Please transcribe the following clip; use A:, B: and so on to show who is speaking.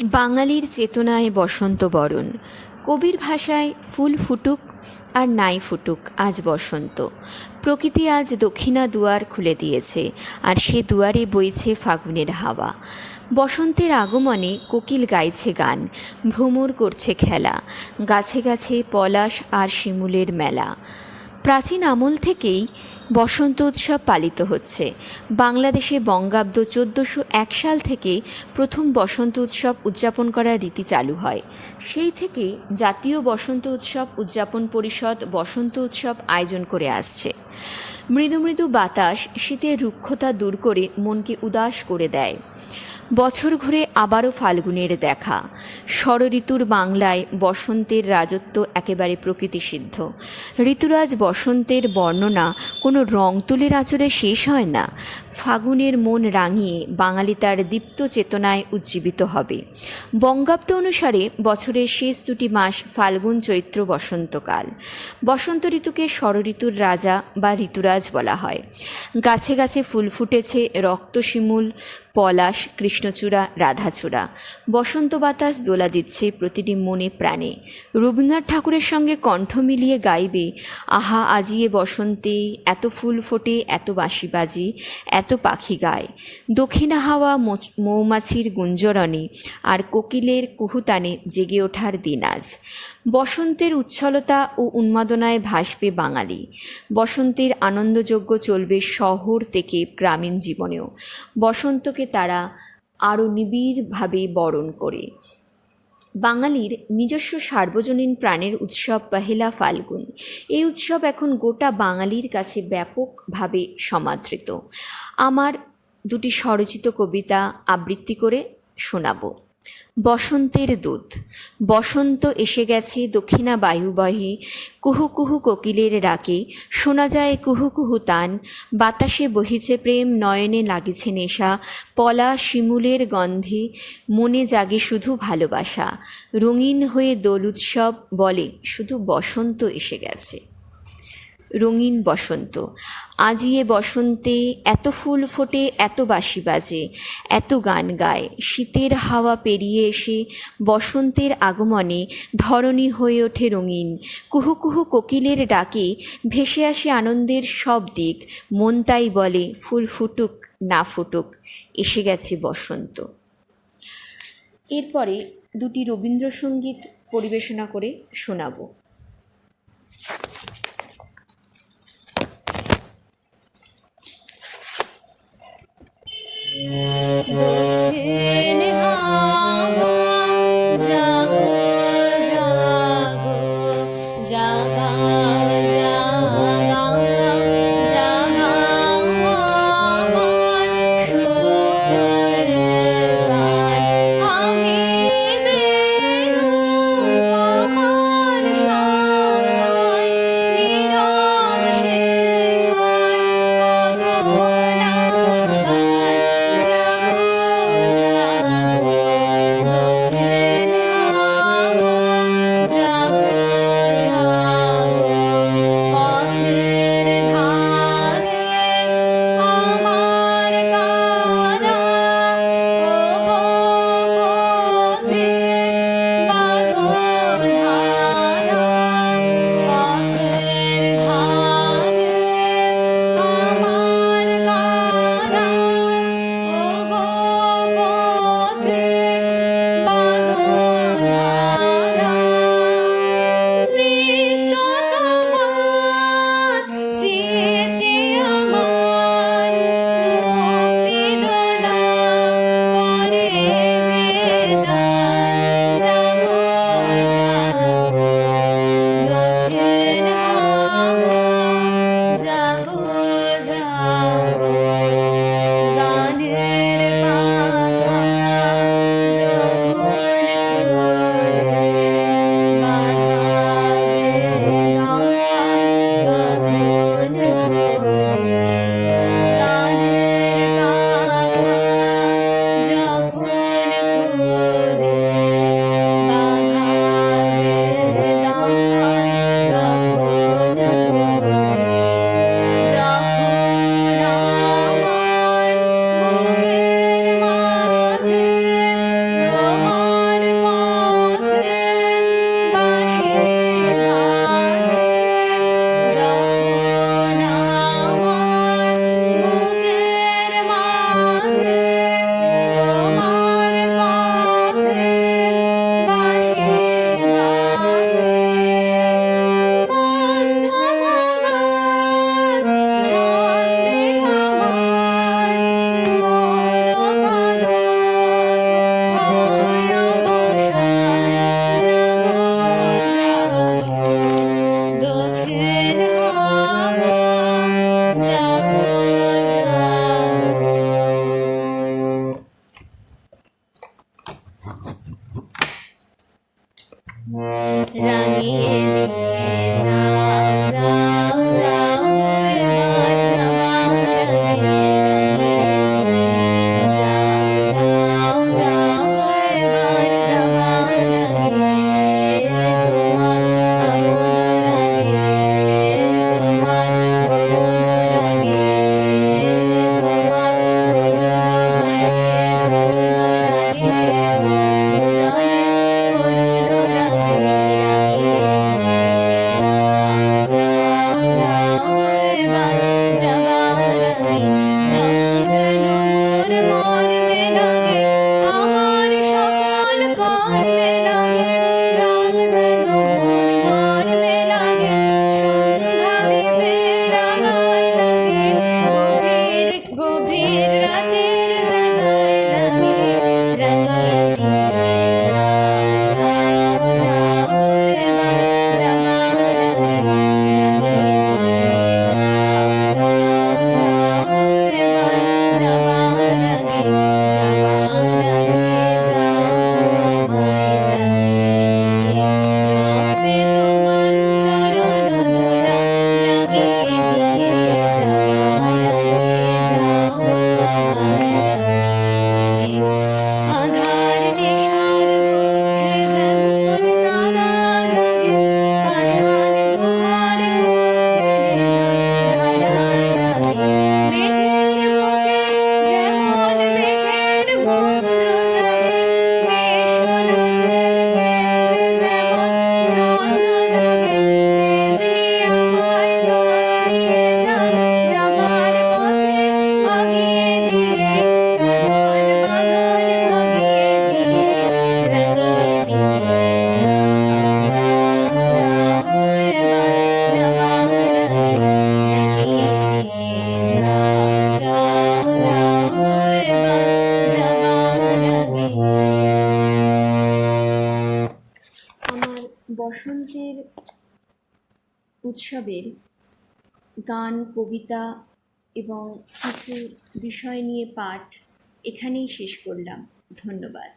A: বাঙালির চেতনায় বসন্ত বরণ। কবির ভাষায় ফুল ফুটুক আর নাই ফুটুক, আজ বসন্ত। প্রকৃতি আজ দক্ষিণা দুয়ার খুলে দিয়েছে, আর সে দুয়ারে বইছে ফাগুনের হাওয়া। বসন্তের আগমনে কোকিল গাইছে গান, ভ্রমর করছে খেলা, গাছে গাছে পলাশ আর শিমুলের মেলা। প্রাচীন আমল থেকেই বসন্ত উৎসব পালিত হচ্ছে। বাংলাদেশে বঙ্গাব্দ 1401 সাল থেকে প্রথম বসন্ত উৎসব উদযাপন করার রীতি চালু হয়। সেই থেকে জাতীয় বসন্ত উৎসব উদযাপন পরিষদ বসন্ত উৎসব আয়োজন করে আসছে। মৃদু মৃদু বাতাস শীতের রুক্ষতা দূর করে মনকে উদাস করে দেয়। বছর ঘুরে আবারও ফাল্গুনের দেখা। ষড়ঋতুর বাংলায় বসন্তের রাজত্ব একেবারে প্রকৃতিসিদ্ধ। ঋতুরাজ বসন্তের বর্ণনা কোনো রং তুলির আঁচড়ে শেষ হয় না। ফাগুনের মন রাঙিয়ে বাঙালি তার দীপ্ত চেতনায় উজ্জীবিত হবে। বঙ্গাব্দ অনুসারে বছরের শেষ দুটি মাস ফাল্গুন, চৈত্র, বসন্তকাল। বসন্ত ঋতুকে ষড়ঋতুর রাজা বা ঋতুরাজ বলা হয়। গাছে গাছে ফুল ফুটেছে, রক্তশিমুল, পলাশ, কৃষ্ণচূড়া, রাধাচূড়া। বসন্ত বাতাস দোলা দিচ্ছে প্রতিটি মনে প্রাণে। রবীন্দ্রনাথ ঠাকুরের সঙ্গে কণ্ঠ মিলিয়ে গাইবে, আহা আজিয়ে বসন্তে, এত ফুল ফোটে, এত বাঁশি বাজে, এত পাখি গায়। দক্ষিণা হাওয়া, মৌমাছির গুঞ্জরণে আর কোকিলের কুহুতানে জেগে ওঠার দিন আজ। বসন্তের উচ্ছলতা ও উন্মাদনায় ভাসবে বাঙালি। বসন্তের আনন্দযজ্ঞ চলবে শহর থেকে গ্রামীণ জীবনেও। বসন্তকে তারা আরও নিবিড়ভাবে বরণ করে। বাঙালির নিজস্ব সার্বজনীন প্রাণের উৎসব পহেলা ফাল্গুন। এই উৎসব এখন গোটা বাঙালির কাছে ব্যাপকভাবে সমাদৃত। আমার দুটি স্বরচিত কবিতা আবৃত্তি করে শোনাব। বসন্তের দূত। বসন্ত এসে গেছে দক্ষিণা বায়ুবহে, কুহু কুহু কোকিলের ডাকে শোনা যায় কুহু কুহু তান। বাতাসে বহিছে প্রেম, নয়নে লাগিছে নেশা, পলা শিমুলের গন্ধে মনে জাগে শুধু ভালোবাসা। রঙিন হয়ে দোল উৎসব বলে শুধু বসন্ত এসে গেছে। রঙিন বসন্ত। আজিয়ে বসন্তে, এত ফুল ফোটে, এত বাঁশি বাজে, এত গান গায়। শীতের হাওয়া পেরিয়ে এসে বসন্তের আগমনে ধরণী হয়ে ওঠে রঙিন। কুহু কুহু কোকিলের ডাকে ভেসে আসে আনন্দের সব দিক। মন তাই বলে ফুল ফুটুক না ফুটুক, এসে গেছে বসন্ত। এরপরে দুটি রবীন্দ্রসঙ্গীত পরিবেশনা করে শোনাবো। দক্ষিণ হাওয়া জাগো জাগো জাগাও জাগাও জাগাও আমার সুখের প্রাণ। আমি দিলুম আমার রাঙিয়ে দিয়ে যাও যাও যাও এবার জবান রাঙিয়ে যাও যাও যাও এবার জবান রাঙিয়ে তোমার আগুন রাঙিয়ে তোমার গগন রাঙিয়ে তোমার তরুণ হাসির রুণ রাঙিয়ে জলে করুণ রাঙিয়ে গভীর রাতের জাগায় লাগে রাঙিয়ে দিয়ে যাও যাও যাও এবার জবান রাঙিয়ে যাও যাও যাও এবার জবান রাঙিয়ে যাও আমায় জাগিয়ে রবে তোমার চরণ দোলা লাগিয়ে দিয়ে জবান রাঙিয়ে যাও আমায় জাগিয়ে আধার নেশার বুকে যেমন তারা জাগে পাষাণ গুহার কক্ষে ধারা যাবে মেঘের বুকে যেমন মেঘের গোত্র জাগে মেষনাচের কেন্দ্রে যেমন ছন্দ জাগে তেমনি আমায় গান দিয়ে যাও যাবার পথে আগিয়ে দিয়ে কারণ বাঁধন ভাগিয়ে দিয়ে রাঙিয়ে দিয়ে যাও যাও যাও এবার জবান রাঙিয়ে যাও যাও যাও এবার জবান রাঙিয়ে। আমার বসন্তের উৎসবের গান কবিতা এবং কিছু বিষয় নিয়ে পাঠ এখানেই শেষ করলাম। ধন্যবাদ।